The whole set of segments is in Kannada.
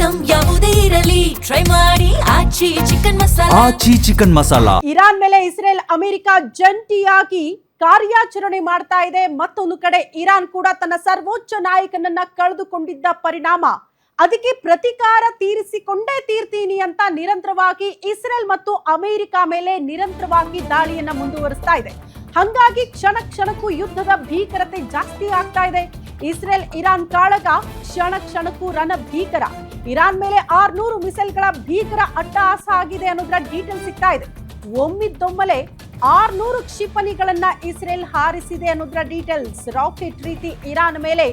ಐಟಂ ಯಾವುದೇ ಇರಲಿ ಟ್ರೈ ಮಾಡಿ ಆಚಿ ಚಿಕನ್ ಮಸಾಲಾ. ಇರಾನ್ ಮೇಲೆ ಇಸ್ರೇಲ್ ಅಮೆರಿಕ ಜಂಟಿಯಾಗಿ ಕಾರ್ಯಾಚರಣೆ ಮಾಡ್ತಾ ಇದೆ. ಮತ್ತೊಂದು ಕಡೆ ಇರಾನ್ ಕೂಡ ತನ್ನ ಸರ್ವೋಚ್ಚ ನಾಯಕನನ್ನ ಕಳೆದುಕೊಂಡಿದ್ದ ಪರಿಣಾಮ ಅದಕ್ಕೆ ಪ್ರತಿಕಾರ ತೀರಿಸಿಕೊಂಡೇ ತೀರ್ತೀನಿ ಅಂತ ನಿರಂತರವಾಗಿ ಇಸ್ರೇಲ್ ಮತ್ತು ಅಮೆರಿಕ ಮೇಲೆ ನಿರಂತರವಾಗಿ ದಾಳಿಯನ್ನ ಮುಂದುವರಿಸ್ತಾ ಇದೆ. ಹಾಗಾಗಿ ಕ್ಷಣ ಕ್ಷಣಕ್ಕೂ ಯುದ್ಧದ ಭೀಕರತೆ ಜಾಸ್ತಿ ಆಗ್ತಾ ಇದೆ. ಇಸ್ರೇಲ್ ಇರಾನ್ ಕಾಳಗ ಕ್ಷಣ ಕ್ಷಣಕ್ಕೂ ರಣ ಭೀಕರ. ಇರಾನ್ ಮೇಲೆ 600 ಮಿಸೈಲ್ಗಳ ಭೀಕರ ಅಟ್ಟಹಾಸ ಆಗಿದೆ ಅನ್ನೋದರ ಡೀಟೇಲ್ ಸಿಗ್ತಾ ಇದೆ. ಒಮ್ಮಿದ್ದೊಮ್ಮಲೆ 600 ಕ್ಷಿಪಣಿಗಳನ್ನ ಇಸ್ರೇಲ್ ಹಾರಿಸಿದೆ ಅನ್ನೋದರ ಡೀಟೇಲ್ಸ್. ರಾಕೆಟ್ ರೀತಿ ಇರಾನ್ ಮೇಲೆ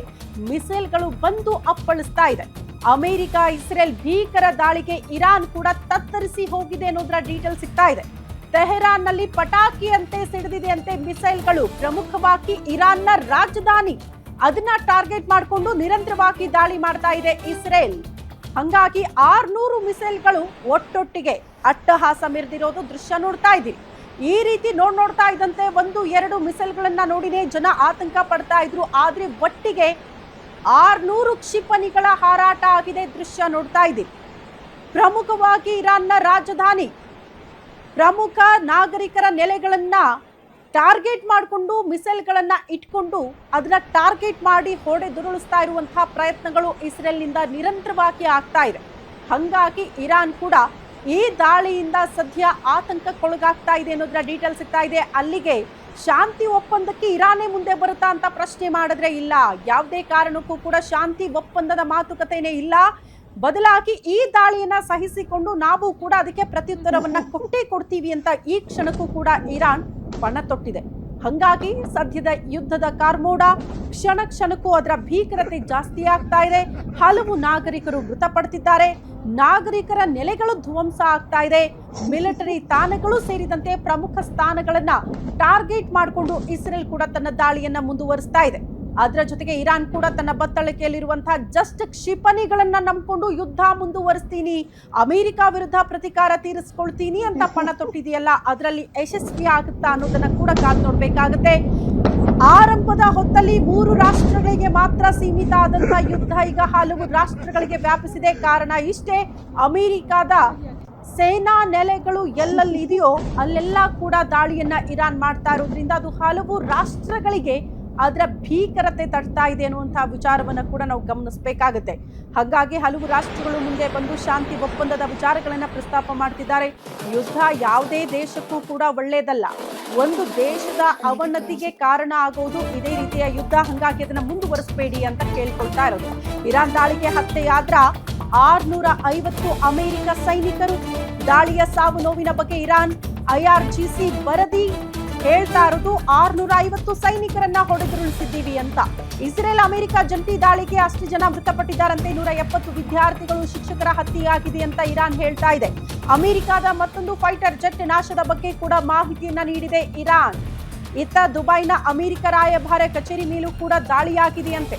ಮಿಸೈಲ್ಗಳು ಬಂದು ಅಪ್ಪಳಿಸ್ತಾ ಇದೆ. ಅಮೆರಿಕ ಇಸ್ರೇಲ್ ಭೀಕರ ದಾಳಿಗೆ ಇರಾನ್ ಕೂಡ ತತ್ತರಿಸಿ ಹೋಗಿದೆ ಅನ್ನೋದರ ಡೀಟೇಲ್ ಸಿಗ್ತಾ ಇದೆ. ತೆಹರಾನ್ ನಲ್ಲಿ ಪಟಾಕಿಯಂತೆ ಸಿಡಿದಿದೆ ಅಂತೆ ಮಿಸೈಲ್ಗಳು. ಪ್ರಮುಖವಾಗಿ ಇರಾನ್ನ ರಾಜಧಾನಿ ಅದನ್ನ ಟಾರ್ಗೆಟ್ ಮಾಡಿಕೊಂಡು ನಿರಂತರವಾಗಿ ದಾಳಿ ಮಾಡ್ತಾ ಇದೆ ಇಸ್ರೇಲ್. ಹಂಗಾಗಿ 600 ಮಿಸೈಲ್ಗಳು ಒಟ್ಟೊಟ್ಟಿಗೆ ಅಟ್ಟಹಾಸ ಮೆರೆದಿರೋದು ದೃಶ್ಯ ನೋಡ್ತಾ ಇದ್ದೀವಿ. ಈ ರೀತಿ ನೋಡ್ತಾ ಇದ್ದಂತೆ 1-2 ಮಿಸೈಲ್ಗಳನ್ನ ನೋಡಿನೇ ಜನ ಆತಂಕ ಪಡ್ತಾ ಇದ್ರು. ಆದ್ರೆ ಒಟ್ಟಿಗೆ 600 ಕ್ಷಿಪಣಿಗಳ ಹಾರಾಟ ಆಗಿದೆ ದೃಶ್ಯ ನೋಡ್ತಾ ಇದ್ದೀವಿ. ಪ್ರಮುಖವಾಗಿ ಇರಾನ್ನ ರಾಜಧಾನಿ ಪ್ರಮುಖ ನಾಗರಿಕರ ನೆಲೆಗಳನ್ನ ಟಾರ್ಗೆಟ್ ಮಾಡಿಕೊಂಡು ಮಿಸೈಲ್ಗಳನ್ನ ಇಟ್ಕೊಂಡು ಅದನ್ನ ಟಾರ್ಗೆಟ್ ಮಾಡಿ ಹೊಡೆದುರುಳಿಸ್ತಾ ಇರುವಂತಹ ಪ್ರಯತ್ನಗಳು ಇಸ್ರೇಲ್ನಿಂದ ನಿರಂತರವಾಗಿ ಆಗ್ತಾ ಇದೆ. ಹಂಗಾಗಿ ಇರಾನ್ ಕೂಡ ಈ ದಾಳಿಯಿಂದ ಸದ್ಯ ಆತಂಕಕ್ಕೊಳಗಾಗ್ತಾ ಇದೆ ಅನ್ನೋದರ ಡೀಟೇಲ್ ಸಿಗ್ತಾ ಇದೆ. ಅಲ್ಲಿಗೆ ಶಾಂತಿ ಒಪ್ಪಂದಕ್ಕೆ ಇರಾನೇ ಮುಂದೆ ಬರುತ್ತಾ ಅಂತ ಪ್ರಶ್ನೆ ಮಾಡಿದ್ರೆ ಇಲ್ಲ, ಯಾವುದೇ ಕಾರಣಕ್ಕೂ ಕೂಡ ಶಾಂತಿ ಒಪ್ಪಂದದ ಮಾತುಕತೆನೇ ಇಲ್ಲ. ಬದಲಾಗಿ ಈ ದಾಳಿಯನ್ನ ಸಹಿಸಿಕೊಂಡು ನಾವು ಕೂಡ ಅದಕ್ಕೆ ಪ್ರತ್ಯುತ್ತರವನ್ನ ಕೊಡ್ತೀವಿ ಅಂತ ಈ ಕ್ಷಣಕ್ಕೂ ಕೂಡ ಇರಾನ್ ಪಣ ತೊಟ್ಟಿದೆ. ಹಂಗಾಗಿ ಸದ್ಯದ ಯುದ್ಧದ ಕಾರ್ಮೋಡ ಕ್ಷಣ ಕ್ಷಣಕ್ಕೂ ಅದರ ಭೀಕರತೆ ಜಾಸ್ತಿ ಆಗ್ತಾ ಇದೆ. ಹಲವು ನಾಗರಿಕರು ಮೃತಪಡ್ತಿದ್ದಾರೆ. ನಾಗರಿಕರ ನೆಲೆಗಳು ಧ್ವಂಸ ಆಗ್ತಾ ಇದೆ. ಮಿಲಿಟರಿ ತಾಣಗಳು ಸೇರಿದಂತೆ ಪ್ರಮುಖ ಸ್ಥಾನಗಳನ್ನ ಟಾರ್ಗೆಟ್ ಮಾಡಿಕೊಂಡು ಇಸ್ರೇಲ್ ಕೂಡ ತನ್ನ ದಾಳಿಯನ್ನ ಮುಂದುವರಿಸ್ತಾ ಇದೆ. ಅದರ ಜೊತೆಗೆ ಇರಾನ್ ಕೂಡ ತನ್ನ ಬತ್ತಳಿಕೆಯಲ್ಲಿರುವಂತಹ ಜಸ್ಟ್ ಕ್ಷಿಪಣಿಗಳನ್ನ ನಂಬಿಕೊಂಡು ಯುದ್ಧ ಮುಂದುವರಿಸ್ತೀನಿ, ಅಮೆರಿಕ ವಿರುದ್ಧ ಪ್ರತಿಕಾರ ತೀರಿಸ್ಕೊಳ್ತೀನಿ ಅಂತ ಪಣ ತೊಟ್ಟಿದೆಯಲ್ಲ, ಅದರಲ್ಲಿ ಯಶಸ್ವಿ ಆಗುತ್ತಾ ಅನ್ನೋದನ್ನ ಕೂಡ ಕಾದು ನೋಡ್ಬೇಕಾಗತ್ತೆ. ಆರಂಭದ ಹೊತ್ತಲ್ಲಿ 3 ರಾಷ್ಟ್ರಗಳಿಗೆ ಮಾತ್ರ ಸೀಮಿತ ಆದಂತಹ ಯುದ್ಧ ಈಗ ಹಲವು ರಾಷ್ಟ್ರಗಳಿಗೆ ವ್ಯಾಪಿಸಿದೆ. ಕಾರಣ ಇಷ್ಟೇ, ಅಮೆರಿಕದ ಸೇನಾ ನೆಲೆಗಳು ಎಲ್ಲೆಲ್ಲಿ ಇದೆಯೋ ಅಲ್ಲೆಲ್ಲ ಕೂಡ ದಾಳಿಯನ್ನ ಇರಾನ್ ಮಾಡ್ತಾ ಇರೋದ್ರಿಂದ ಅದು ಹಲವು ರಾಷ್ಟ್ರಗಳಿಗೆ ಅದರ ಭೀಕರತೆ ತಡ್ತಾ ಇದೆ ಅನ್ನುವಂತಹ ವಿಚಾರವನ್ನು ಕೂಡ ನಾವು ಗಮನಿಸಬೇಕಾಗುತ್ತೆ. ಹಾಗಾಗಿ ಹಲವು ರಾಷ್ಟ್ರಗಳು ಮುಂದೆ ಬಂದು ಶಾಂತಿ ಒಪ್ಪಂದದ ವಿಚಾರಗಳನ್ನು ಪ್ರಸ್ತಾಪ ಮಾಡ್ತಿದ್ದಾರೆ. ಯುದ್ಧ ಯಾವುದೇ ದೇಶಕ್ಕೂ ಕೂಡ ಒಳ್ಳೆಯದಲ್ಲ. ಒಂದು ದೇಶದ ಅವನತಿಗೆ ಕಾರಣ ಆಗೋದು ಇದೇ ರೀತಿಯ ಯುದ್ಧ. ಹಾಗಾಗಿ ಅದನ್ನ ಮುಂದುವರಿಸಬೇಡಿ ಅಂತ ಕೇಳ್ಕೊಳ್ತಾ ಇರೋದು. ಇರಾನ್ ದಾಳಿಗೆ ಹತ್ಯೆಯಾದ್ರ 650 ಅಮೆರಿಕ ಸೈನಿಕರು. ದಾಳಿಯ ಸಾವು ನೋವಿನ ಬಗ್ಗೆ ಇರಾನ್ IRGC ವರದಿ ಹೇಳ್ತಾ ಇರೋದು 650 ಸೈನಿಕರನ್ನ ಹೊಡೆದುರುಳಿಸಿದ್ದೀವಿ ಅಂತ. ಇಸ್ರೇಲ್ ಅಮೆರಿಕ ಜಂಟಿ ದಾಳಿಗೆ ಅಷ್ಟು ಜನ ಮೃತಪಟ್ಟಿದ್ದಾರಂತೆ. 170 ವಿದ್ಯಾರ್ಥಿಗಳು, ಶಿಕ್ಷಕರ ಹತ್ಯೆಯಾಗಿದೆ ಅಂತ ಇರಾನ್ ಹೇಳ್ತಾ ಇದೆ. ಅಮೆರಿಕದ ಮತ್ತೊಂದು ಫೈಟರ್ ಜೆಟ್ ನಾಶದ ಬಗ್ಗೆ ಕೂಡ ಮಾಹಿತಿಯನ್ನ ನೀಡಿದೆ ಇರಾನ್. ಇತ್ತ ದುಬೈನ ಅಮೆರಿಕ ರಾಯಭಾರ ಕಚೇರಿ ಮೇಲೂ ಕೂಡ ದಾಳಿಯಾಗಿದೆಯಂತೆ.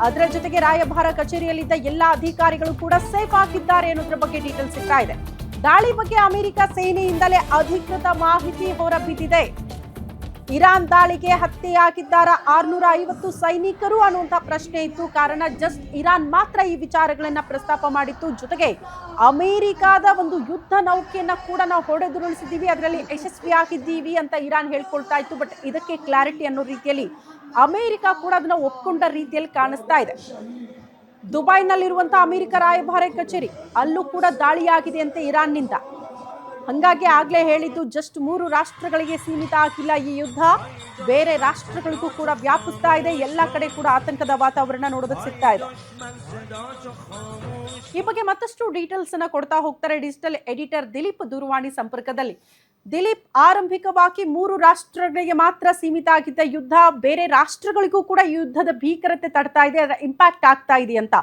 ಅದರ ಜೊತೆಗೆ ರಾಯಭಾರ ಕಚೇರಿಯಲ್ಲಿದ್ದ ಎಲ್ಲಾ ಅಧಿಕಾರಿಗಳು ಕೂಡ ಸೇಫ್ ಆಗಿದ್ದಾರೆ ಅನ್ನೋದ್ರ ಬಗ್ಗೆ ಡೀಟೇಲ್ ಸಿಗ್ತಾ ಇದೆ. ದಾಳಿ ಬಗ್ಗೆ ಅಮೆರಿಕ ಸೇನೆಯಿಂದಲೇ ಅಧಿಕೃತ ಮಾಹಿತಿ ಹೊರಬಿದ್ದಿದೆ. ಇರಾನ್ ದಾಳಿಗೆ ಹತ್ಯೆಯಾಗಿದ್ದಾರ 650 ಸೈನಿಕರು ಅನ್ನುವಂಥ ಪ್ರಶ್ನೆ ಇತ್ತು. ಕಾರಣ ಜಸ್ಟ್ ಇರಾನ್ ಮಾತ್ರ ಈ ವಿಚಾರಗಳನ್ನ ಪ್ರಸ್ತಾಪ ಮಾಡಿತ್ತು. ಜೊತೆಗೆ ಅಮೆರಿಕದ ಒಂದು ಯುದ್ಧ ನೌಕೆಯನ್ನ ಕೂಡ ನಾವು ಹೊಡೆದುರುಳಿಸಿದ್ದೀವಿ, ಅದರಲ್ಲಿ ಯಶಸ್ವಿಯಾಗಿದ್ದೀವಿ ಅಂತ ಇರಾನ್ ಹೇಳ್ಕೊಳ್ತಾ ಇತ್ತು. ಬಟ್ ಇದಕ್ಕೆ ಕ್ಲಾರಿಟಿ ಅನ್ನೋ ರೀತಿಯಲ್ಲಿ ಅಮೆರಿಕ ಕೂಡ ಅದನ್ನ ಒಪ್ಕೊಂಡ ರೀತಿಯಲ್ಲಿ ಕಾಣಿಸ್ತಾ ಇದೆ. ದುಬೈನಲ್ಲಿರುವಂತಹ ಅಮೆರಿಕ ರಾಯಭಾರ ಕಚೇರಿ ಅಲ್ಲೂ ಕೂಡ ದಾಳಿಯಾಗಿದೆ ಅಂತೆ ಇರಾನ್ನಿಂದ. ಹಂಗಾಗಿ ಆಗ್ಲೇ ಹೇಳಿದ್ದು ಜಸ್ಟ್ 3 ರಾಷ್ಟ್ರಗಳಿಗೆ ಸೀಮಿತ ಆಗಿಲ್ಲ ಈ ಯುದ್ಧ, ಬೇರೆ ರಾಷ್ಟ್ರಗಳಿಗೂ ಕೂಡ ವ್ಯಾಪಿಸ್ತಾ ಇದೆ. ಎಲ್ಲ ಕಡೆ ಕೂಡ ಆತಂಕದ ವಾತಾವರಣ ನೋಡೋದಕ್ಕೆ ಸಿಗ್ತಾ ಇದೆ. ಈ ಬಗ್ಗೆ ಮತ್ತಷ್ಟು ಡೀಟೇಲ್ಸ್ ಅನ್ನ ಕೊಡ್ತಾ ಹೋಗ್ತಾರೆ ಡಿಜಿಟಲ್ ಎಡಿಟರ್ ದಿಲೀಪ್ ದೂರವಾಣಿ ಸಂಪರ್ಕದಲ್ಲಿ. ದಿಲೀಪ್, ಆರಂಭಿಕವಾಗಿ 3 ರಾಷ್ಟ್ರಗಳಿಗೆ ಮಾತ್ರ ಸೀಮಿತ ಆಗಿದ್ದ ಯುದ್ಧ ಬೇರೆ ರಾಷ್ಟ್ರಗಳಿಗೂ ಕೂಡ ಈ ಯುದ್ಧದ ಭೀಕರತೆ ತಡ್ತಾ ಇದೆ, ಅದರ ಇಂಪ್ಯಾಕ್ಟ್ ಆಗ್ತಾ ಇದೆ ಅಂತ.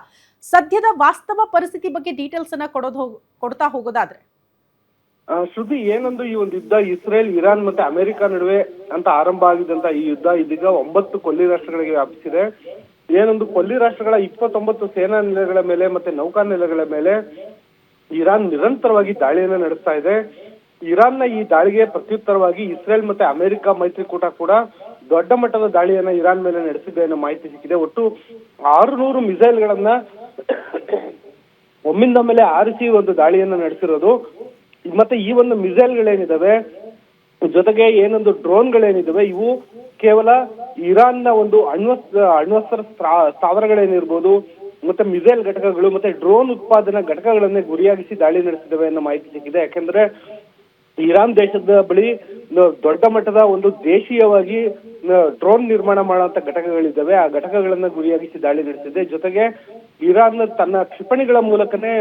ಸದ್ಯದ ವಾಸ್ತವ ಪರಿಸ್ಥಿತಿ ಬಗ್ಗೆ ಡೀಟೇಲ್ಸ್ ಅನ್ನ ಕೊಡ್ತಾ ಹೋಗೋದಾದ್ರೆ ಶ್ರುತಿ, ಏನೊಂದು ಈ ಒಂದು ಯುದ್ಧ ಇಸ್ರೇಲ್, ಇರಾನ್ ಮತ್ತೆ ಅಮೆರಿಕ ನಡುವೆ ಅಂತ ಆರಂಭ ಆಗಿದ್ದಂತ ಈ ಯುದ್ಧ ಇದೀಗ 9 ಕೊಲ್ಲಿ ರಾಷ್ಟ್ರಗಳಿಗೆ ವ್ಯಾಪಿಸಿದೆ. ಏನೊಂದು ಕೊಲ್ಲಿ ರಾಷ್ಟ್ರಗಳ 29 ಸೇನಾ ನೆಲೆಗಳ ಮೇಲೆ ಮತ್ತೆ ನೌಕಾ ನೆಲೆಗಳ ಮೇಲೆ ಇರಾನ್ ನಿರಂತರವಾಗಿ ದಾಳಿಯನ್ನ ನಡೆಸ್ತಾ ಇದೆ. ಇರಾನ್ನ ಈ ದಾಳಿಗೆ ಪ್ರತ್ಯುತ್ತರವಾಗಿ ಇಸ್ರೇಲ್ ಮತ್ತೆ ಅಮೆರಿಕ ಮೈತ್ರಿಕೂಟ ಕೂಡ ದೊಡ್ಡ ಮಟ್ಟದ ದಾಳಿಯನ್ನ ಇರಾನ್ ಮೇಲೆ ನಡೆಸಿದೆ ಅನ್ನೋ ಮಾಹಿತಿ ಸಿಕ್ಕಿದೆ. ಒಟ್ಟು 600 ಮಿಸೈಲ್ಗಳನ್ನ ಒಮ್ಮಿಂದ ಮೇಲೆ ಆರಿಸಿ ಒಂದು ದಾಳಿಯನ್ನ ನಡೆಸಿರೋದು. ಮತ್ತೆ ಈ ಒಂದು ಮಿಸೈಲ್ಗಳೇನಿದಾವೆ ಜೊತೆಗೆ ಏನೊಂದು ಡ್ರೋನ್ಗಳೇನಿದಾವೆ ಇವು ಕೇವಲ ಇರಾನ್ನ ಒಂದು ಅಣ್ವಸ್ತ್ರ ಸ್ಥಾವರಗಳೇನಿರ್ಬೋದು ಮತ್ತೆ ಮಿಸೈಲ್ ಘಟಕಗಳು ಮತ್ತೆ ಡ್ರೋನ್ ಉತ್ಪಾದನಾ ಘಟಕಗಳನ್ನೇ ಗುರಿಯಾಗಿಸಿ ದಾಳಿ ನಡೆಸಿದವೆ ಅನ್ನೋ ಮಾಹಿತಿ ಸಿಕ್ಕಿದೆ. ಯಾಕಂದ್ರೆ ಇರಾನ್ ದೇಶದ ಬಳಿ ದೊಡ್ಡ ಮಟ್ಟದ ಒಂದು ದೇಶೀಯವಾಗಿ ಡ್ರೋನ್ ನಿರ್ಮಾಣ ಮಾಡುವಂತ ಘಟಕಗಳಿದ್ದಾವೆ. ಆ ಘಟಕಗಳನ್ನ ಗುರಿಯಾಗಿಸಿ ದಾಳಿ ನಡೆಸಿದೆ. ಜೊತೆಗೆ ಇರಾನ್ ತನ್ನ ಕ್ಷಿಪಣಿಗಳ ಮೂಲಕನೇ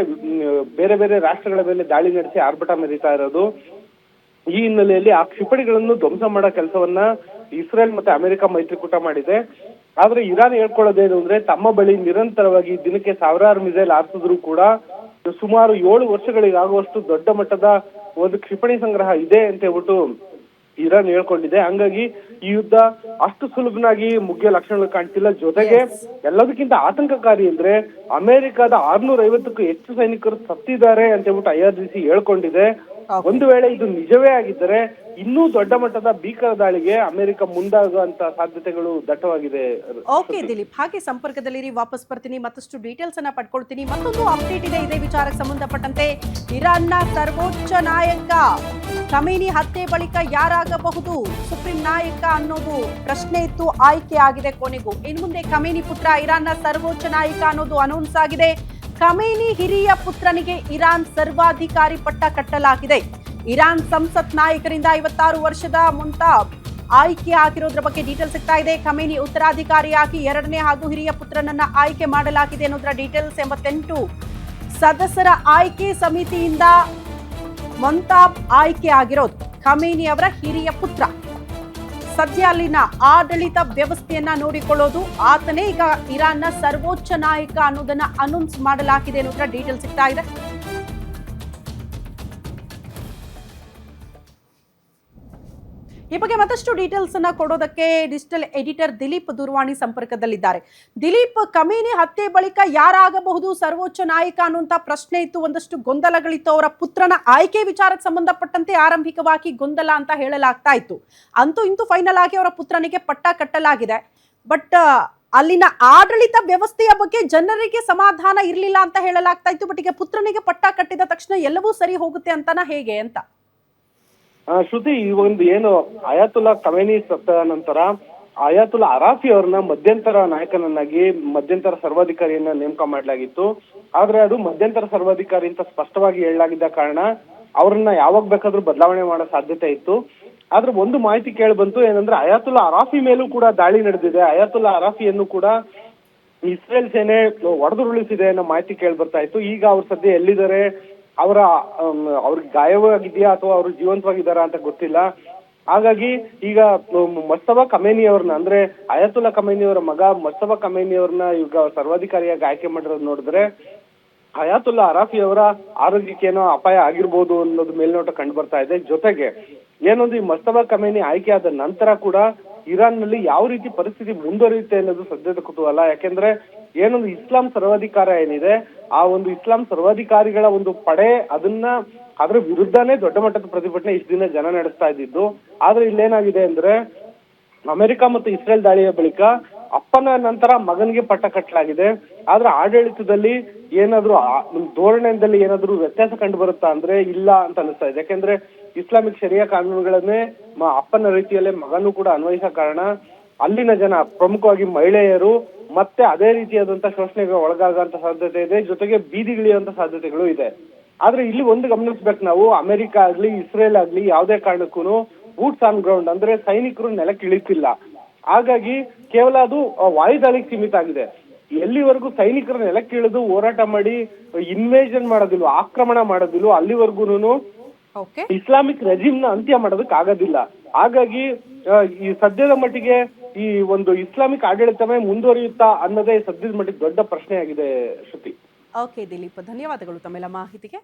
ಬೇರೆ ಬೇರೆ ರಾಷ್ಟ್ರಗಳ ಮೇಲೆ ದಾಳಿ ನಡೆಸಿ ಆರ್ಭಟ ಮೆರೀತಾ ಇರೋದು. ಈ ಹಿನ್ನೆಲೆಯಲ್ಲಿ ಆ ಕ್ಷಿಪಣಿಗಳನ್ನು ಧ್ವಂಸ ಮಾಡೋ ಕೆಲಸವನ್ನ ಇಸ್ರೇಲ್ ಮತ್ತೆ ಅಮೆರಿಕ ಮೈತ್ರಿಕೂಟ ಮಾಡಿದೆ. ಆದ್ರೆ ಇರಾನ್ ಹೇಳ್ಕೊಳ್ಳೋದೇನು ಅಂದ್ರೆ ತಮ್ಮ ಬಳಿ ನಿರಂತರವಾಗಿ ದಿನಕ್ಕೆ ಸಾವಿರಾರು ಮಿಸೈಲ್ ಹಾರಿಸಿದ್ರು ಕೂಡ ಸುಮಾರು 7 ವರ್ಷಗಳಿಗಾಗುವಷ್ಟು ದೊಡ್ಡ ಮಟ್ಟದ ಒಂದು ಕ್ಷಿಪಣಿ ಸಂಗ್ರಹ ಇದೆ ಅಂತ ಹೇಳ್ಬಿಟ್ಟು ಇರಾನ್ ಹೇಳ್ಕೊಂಡಿದೆ. ಹಂಗಾಗಿ ಈ ಯುದ್ಧ ಅಷ್ಟು ಸುಲಭನಾಗಿ ಮುಗಿಯೋ ಲಕ್ಷಣಗಳು ಕಾಣ್ತಿಲ್ಲ. ಜೊತೆಗೆ ಎಲ್ಲದಕ್ಕಿಂತ ಆತಂಕಕಾರಿ ಅಂದ್ರೆ ಅಮೆರಿಕದ 650ಕ್ಕೂ ಹೆಚ್ಚು ಸೈನಿಕರು ಸತ್ತಿದ್ದಾರೆ ಅಂತ ಹೇಳ್ಬಿಟ್ಟು IRGC ಹೇಳ್ಕೊಂಡಿದೆ. ಒಂದು ವೇಳೆ ಇದು ನಿಜವೇ ಆಗಿದ್ದರೆ ಇನ್ನೂ ದೊಡ್ಡ ಮಟ್ಟದ ಭೀಕರ ದಾಳಿಗೆ ಅಮೆರಿಕ ಮುಂದಾಗುವಂತ ಸಾಧ್ಯತೆಗಳು ದಟ್ಟವಾಗಿದೆ. ಓಕೆ ದಿಲೀಪ್, ಹಾಗೆ ಸಂಪರ್ಕದಲ್ಲಿ ವಾಪಸ್ ಬರ್ತೀನಿ, ಮತ್ತಷ್ಟು ಡೀಟೇಲ್ಸ್ ಅನ್ನ ಪಡ್ಕೊಳ್ತೀನಿ. ಮತ್ತೊಂದು ಅಪ್ಡೇಟ್ ಇದೆ ಇದೇ ವಿಚಾರಕ್ಕೆ ಸಂಬಂಧಪಟ್ಟಂತೆ. ಇರಾನ್ನ ಸರ್ವೋಚ್ಚ ನಾಯಕ ಖಮೇನಿ ಹತ್ಯೆ ಬಳಿಕ ಯಾರಾಗಬಹುದು ಸುಪ್ರೀಂ ನಾಯಕ ಅನ್ನೋದು ಪ್ರಶ್ನೆ ಇತ್ತು, ಆಯ್ಕೆ ಆಗಿದೆ ಕೊನೆಗೂ. ಇನ್ನು ಮುಂದೆ ಖಮೇನಿ ಪುತ್ರ ಇರಾನ್ನ ಸರ್ವೋಚ್ಚ ನಾಯಕ ಅನ್ನೋದು ಅನೌನ್ಸ್ ಆಗಿದೆ. ಖಮೇನಿ ಹಿರಿಯ ಪುತ್ರನಿಗೆ ಇರಾನ್ ಸರ್ವಾಧಿಕಾರಿ ಪಟ್ಟ ಕಟ್ಟಲಾಗಿದೆ. ಇರಾನ್ ಸಂಸತ್ ನಾಯಕರಿಂದ 56 ವರ್ಷದ ಮುಂತಾಬ್ ಆಯ್ಕೆ ಆಗಿರೋದ್ರ ಬಗ್ಗೆ ಡೀಟೇಲ್ಸ್ ಸಿಗ್ತಾ ಇದೆ. ಖಮೇನಿ ಉತ್ತರಾಧಿಕಾರಿಯಾಗಿ 2ನೇ ಹಾಗೂ ಹಿರಿಯ ಪುತ್ರನನ್ನ ಆಯ್ಕೆ ಮಾಡಲಾಗಿದೆ ಅನ್ನೋದ್ರ ಡೀಟೇಲ್ಸ್. 88 ಸದಸ್ಯರ ಆಯ್ಕೆ ಸಮಿತಿಯಿಂದ ಮುಂತಾಬ್ ಆಯ್ಕೆ ಆಗಿರೋದು ಖಮೇನಿ ಅವರ ಹಿರಿಯ ಪುತ್ರ. ಸದ್ಯ ಅಲ್ಲಿನ ಆಡಳಿತ ವ್ಯವಸ್ಥೆಯನ್ನ ನೋಡಿಕೊಳ್ಳೋದು ಆತನೇ ಈಗ ಇರಾನ್ನ ಸರ್ವೋಚ್ಚ ನಾಯಕ ಅನ್ನೋದನ್ನ ಅನೌನ್ಸ್ ಮಾಡಲಾಗಿದೆ ಅನ್ನೋದ್ರ ಡೀಟೇಲ್ ಸಿಗ್ತಾ ಇದೆ. ಈ ಬಗ್ಗೆ ಮತ್ತಷ್ಟು ಡೀಟೇಲ್ಸ್ ಅನ್ನ ಕೊಡೋದಕ್ಕೆ ಡಿಜಿಟಲ್ ಎಡಿಟರ್ ದಿಲೀಪ್ ದೂರವಾಣಿ ಸಂಪರ್ಕದಲ್ಲಿದ್ದಾರೆ. ದಿಲೀಪ್, ಖಮೇನಿ ಹತ್ಯೆ ಬಳಿಕ ಯಾರಾಗಬಹುದು ಸರ್ವೋಚ್ಚ ನಾಯಕ ಅನ್ನುವಂತ ಪ್ರಶ್ನೆ ಇತ್ತು, ಒಂದಷ್ಟು ಗೊಂದಲಗಳಿತ್ತು. ಅವರ ಪುತ್ರನ ಆಯ್ಕೆ ವಿಚಾರಕ್ಕೆ ಸಂಬಂಧಪಟ್ಟಂತೆ ಆರಂಭಿಕವಾಗಿ ಗೊಂದಲ ಅಂತ ಹೇಳಲಾಗ್ತಾ ಇತ್ತು. ಅಂತೂ ಇಂತೂ ಫೈನಲ್ ಆಗಿ ಅವರ ಪುತ್ರನಿಗೆ ಪಟ್ಟ ಕಟ್ಟಲಾಗಿದೆ. ಬಟ್ ಅಲ್ಲಿನ ಆಡಳಿತ ವ್ಯವಸ್ಥೆಯ ಬಗ್ಗೆ ಜನರಿಗೆ ಸಮಾಧಾನ ಇರಲಿಲ್ಲ ಅಂತ ಹೇಳಲಾಗ್ತಾ ಇತ್ತು. ಬಟ್ ಈಗ ಪುತ್ರನಿಗೆ ಪಟ್ಟ ಕಟ್ಟಿದ ತಕ್ಷಣ ಎಲ್ಲವೂ ಸರಿ ಹೋಗುತ್ತೆ ಅಂತನಾ ಹೇಗೆ ಅಂತ? ಶ್ರುತಿ, ಈ ಒಂದು ಏನು ಅಯಾತುಲ್ಲಾ ಖಮೇನಿ ಸತ್ತ ನಂತರ ಅಯಾತುಲ್ಲಾ ಅರಾಫಿ ಅವ್ರನ್ನ ಮಧ್ಯಂತರ ನಾಯಕನನ್ನಾಗಿ ಮಧ್ಯಂತರ ಸರ್ವಾಧಿಕಾರಿಯನ್ನ ನೇಮಕ ಮಾಡಲಾಗಿತ್ತು. ಆದ್ರೆ ಅದು ಮಧ್ಯಂತರ ಸರ್ವಾಧಿಕಾರಿ ಅಂತ ಸ್ಪಷ್ಟವಾಗಿ ಹೇಳಲಾಗಿದ್ದ ಕಾರಣ ಅವ್ರನ್ನ ಯಾವಾಗ ಬೇಕಾದ್ರೂ ಬದಲಾವಣೆ ಮಾಡೋ ಸಾಧ್ಯತೆ ಇತ್ತು. ಆದ್ರೆ ಒಂದು ಮಾಹಿತಿ ಕೇಳಿ ಬಂತು, ಏನಂದ್ರೆ ಅಯಾತುಲ್ಲಾ ಅರಾಫಿ ಮೇಲೂ ಕೂಡ ದಾಳಿ ನಡೆದಿದೆ. ಅಯಾತುಲ್ಲಾ ಅರಾಫಿಯನ್ನು ಕೂಡ ಇಸ್ರೇಲ್ ಸೇನೆ ಹೊಡೆದುರುಳಿಸಿದೆ ಅನ್ನೋ ಮಾಹಿತಿ ಕೇಳಿ ಬರ್ತಾ ಇತ್ತು. ಈಗ ಅವ್ರು ಸದ್ಯ ಎಲ್ಲಿದ್ದಾರೆ, ಅವ್ರಿಗೆ ಗಾಯವಾಗಿದೆಯಾ ಅಥವಾ ಅವರು ಜೀವಂತವಾಗಿದ್ದಾರಾ ಅಂತ ಗೊತ್ತಿಲ್ಲ. ಹಾಗಾಗಿ ಈಗ ಮಸ್ತಬಾ ಖಮೇನಿ ಅವ್ರನ್ನ, ಅಂದ್ರೆ ಅಯಾತುಲ್ಲಾ ಖಮೇನಿ ಅವರ ಮಗ ಮಸ್ತಬಾ ಖಮೇನಿ ಅವ್ರನ್ನ ಈಗ ಸರ್ವಾಧಿಕಾರಿಯಾಗಿ ಆಯ್ಕೆ ಮಾಡಿರೋದು ನೋಡಿದ್ರೆ ಅಯಾತುಲ್ಲಾ ಅರಾಫಿ ಅವರ ಆರೋಗ್ಯಕ್ಕೆ ಏನೋ ಅಪಾಯ ಆಗಿರ್ಬೋದು ಅನ್ನೋದು ಮೇಲ್ನೋಟ ಕಂಡು ಬರ್ತಾ ಇದೆ. ಜೊತೆಗೆ ಏನೊಂದು ಈ ಮಸ್ತಬಾ ಖಮೇನಿ ಆಯ್ಕೆ ಆದ ನಂತರ ಕೂಡ ಇರಾನ್ ನಲ್ಲಿ ಯಾವ ರೀತಿ ಪರಿಸ್ಥಿತಿ ಮುಂದುವರಿಯುತ್ತೆ ಅನ್ನೋದು ಸದ್ಯದ ಕುತೂಹಲ. ಯಾಕೆಂದ್ರೆ ಏನೊಂದು ಇಸ್ಲಾಂ ಸರ್ವಾಧಿಕಾರ ಏನಿದೆ, ಆ ಒಂದು ಇಸ್ಲಾಂ ಸರ್ವಾಧಿಕಾರಿಗಳ ಒಂದು ಪಡೆ ಅದ್ರ ವಿರುದ್ಧನೇ ದೊಡ್ಡ ಮಟ್ಟದ ಪ್ರತಿಭಟನೆ ಇಷ್ಟು ದಿನ ಜನ ನಡೆಸ್ತಾ ಇದ್ದಿದ್ದು. ಆದ್ರೆ ಇಲ್ಲೇನಾಗಿದೆ ಅಂದ್ರೆ ಅಮೆರಿಕ ಮತ್ತು ಇಸ್ರೇಲ್ ದಾಳಿಯ ಬಳಿಕ ಅಪ್ಪನ ನಂತರ ಮಗನಿಗೆ ಪಟ್ಟ ಕಟ್ಟಲಾಗಿದೆ. ಆದ್ರೆ ಆಡಳಿತದಲ್ಲಿ ಏನಾದ್ರು ಧೋರಣೆಯಲ್ಲಿ ಏನಾದ್ರು ವ್ಯತ್ಯಾಸ ಕಂಡು ಬರುತ್ತಾ ಅಂದ್ರೆ ಇಲ್ಲ ಅಂತ ಅನಿಸ್ತಾ ಇದೆ. ಯಾಕೆಂದ್ರೆ ಇಸ್ಲಾಮಿಕ್ ಶರಿಯಾ ಕಾನೂನುಗಳನ್ನೇ ಅಪ್ಪನ ರೀತಿಯಲ್ಲೇ ಮಗನೂ ಕೂಡ ಅನ್ವಯಿಸೋ ಕಾರಣ ಅಲ್ಲಿನ ಜನ, ಪ್ರಮುಖವಾಗಿ ಮಹಿಳೆಯರು ಮತ್ತೆ ಅದೇ ರೀತಿಯಾದಂತ ಶೋಷಣೆಗೆ ಒಳಗಾಗುವಂತ ಸಾಧ್ಯತೆ ಇದೆ. ಜೊತೆಗೆ ಬೀದಿಗಿಳಿಯುವಂತ ಸಾಧ್ಯತೆಗಳು ಇದೆ. ಆದ್ರೆ ಇಲ್ಲಿ ಒಂದು ಗಮನಿಸ್ಬೇಕು ನಾವು, ಅಮೆರಿಕ ಆಗ್ಲಿ ಇಸ್ರೇಲ್ ಆಗ್ಲಿ ಯಾವುದೇ ಕಾರಣಕ್ಕೂ ಬೂಟ್ಸ್ ಆನ್ ಗ್ರೌಂಡ್ ಅಂದ್ರೆ ಸೈನಿಕರು ನೆಲಕ್ಕೆ ಇಳಿತಿಲ್ಲ. ಹಾಗಾಗಿ ಕೇವಲ ಅದು ವಾಯುದಾಳಿಗೆ ಸೀಮಿತ ಆಗಿದೆ. ಎಲ್ಲಿವರೆಗೂ ಸೈನಿಕರು ನೆಲಕ್ಕೆ ಇಳಿದು ಹೋರಾಟ ಮಾಡಿ ಇನ್ವೇಷನ್ ಮಾಡೋದಿಲ್ವ, ಆಕ್ರಮಣ ಮಾಡೋದಿಲ್ವ, ಅಲ್ಲಿವರೆಗೂ ಇಸ್ಲಾಮಿಕ್ ರೆಜಿಮ್ ನ ಅಂತ್ಯ ಮಾಡೋದಕ್ಕೆ ಆಗೋದಿಲ್ಲ. ಹಾಗಾಗಿ ಈ ಸದ್ಯದ ಮಟ್ಟಿಗೆ ಈ ಒಂದು ಇಸ್ಲಾಮಿಕ್ ಆಡಳಿತವೇ ಮುಂದುವರಿಯುತ್ತಾ ಅನ್ನೋದೇ ಸದ್ಯದ ಮಟ್ಟಿಗೆ ದೊಡ್ಡ ಪ್ರಶ್ನೆ ಆಗಿದೆ ಶ್ರುತಿ. ಓಕೆ ದಿಲೀಪ್, ಧನ್ಯವಾದಗಳು ತಮ್ಮೆಲ್ಲ ಮಾಹಿತಿಗೆ.